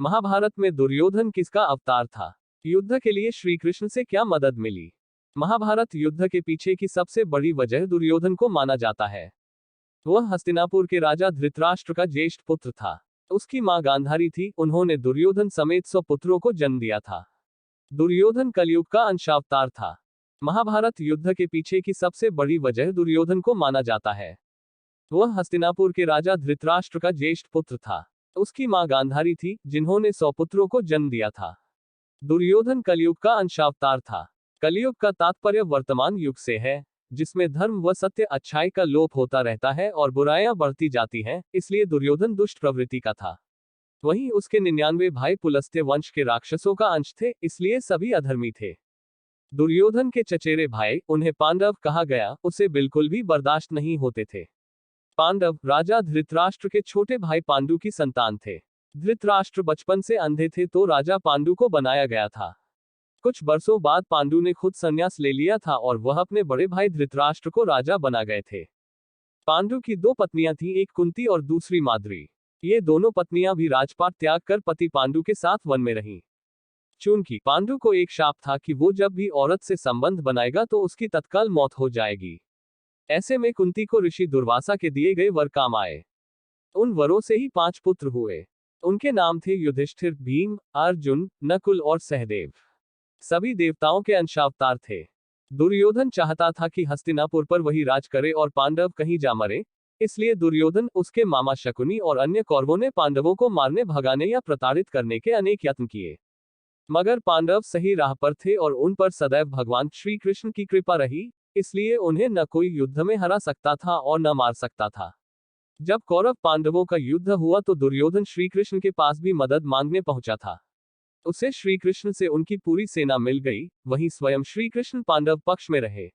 महाभारत में दुर्योधन किसका अवतार था? युद्ध के लिए श्री कृष्ण से क्या मदद मिली? महाभारत युद्ध के पीछे की सबसे बड़ी वजह दुर्योधन को माना जाता है। वह हस्तिनापुर के राजा धृतराष्ट्र का ज्येष्ठ पुत्र था। उसकी मां गांधारी थी। उन्होंने दुर्योधन समेत 100 पुत्रों को जन्म दिया था। दुर्योधन कलयुग का अंशावतार था। महाभारत युद्ध के पीछे की सबसे बड़ी वजह दुर्योधन को माना जाता है। वह हस्तिनापुर के राजा धृतराष्ट्र का ज्येष्ठ पुत्र था। उसकी मां गांधारी थी, जिन्होंने 100 पुत्रों को जन्म दिया था। दुर्योधन कलयुग का अंशावतार था। कलयुग का तात्पर्य वर्तमान युग से है, जिसमें धर्म व सत्य अच्छाई का लोप होता रहता है और बुराइयां बढ़ती जाती हैं, इसलिए दुर्योधन दुष्ट प्रवृत्ति का था। वहीं उसके 99 भाई पुलस्त्य वंश के राक्षसों का अंश थे, इसलिए सभी अधर्मी थे। दुर्योधन के चचेरे भाई, उन्हें पांडव कहा गया, उसे बिल्कुल भी बर्दाश्त नहीं होते थे। पांडव राजा धृतराष्ट्र के छोटे भाई पांडु की संतान थे। धृतराष्ट्र बचपन से अंधे थे, तो राजा पांडु को बनाया गया था। कुछ बरसों बाद पांडु ने खुद संन्यास ले लिया था और वह अपने बड़े भाई धृतराष्ट्र को राजा बना गए थे। पांडु की 2 पत्नियां थीं, एक कुंती और दूसरी माद्री। ये दोनों पत्नियां भी राजपाट त्याग कर पति पांडु के साथ वन में रहीं। चूंकि पांडु को एक शाप था कि वो जब भी औरत से संबंध बनाएगा तो उसकी तत्काल मौत हो जाएगी। ऐसे में कुंती को ऋषि दुर्वासा के दिए गए वर काम आए। उन वरों से ही 5 पुत्र हुए। उनके नाम थे युधिष्ठिर, भीम, अर्जुन, नकुल और सहदेव। सभी देवताओं के अंशावतार थे। दुर्योधन चाहता था कि हस्तिनापुर पर वही राज करे और पांडव कहीं जा मरे, इसलिए दुर्योधन, उसके मामा शकुनी और अन्य कौरवों ने पांडवों को मारने, भगाने या प्रताड़ित करने के अनेक यत्न किए। मगर पांडव सही राह पर थे और उन पर सदैव भगवान श्री कृष्ण की कृपा रही, इसलिए उन्हें न कोई युद्ध में हरा सकता था और न मार सकता था। जब कौरव पांडवों का युद्ध हुआ तो दुर्योधन श्री कृष्ण के पास भी मदद मांगने पहुंचा था। उसे श्री कृष्ण से उनकी पूरी सेना मिल गई, वहीं स्वयं श्री कृष्ण पांडव पक्ष में रहे।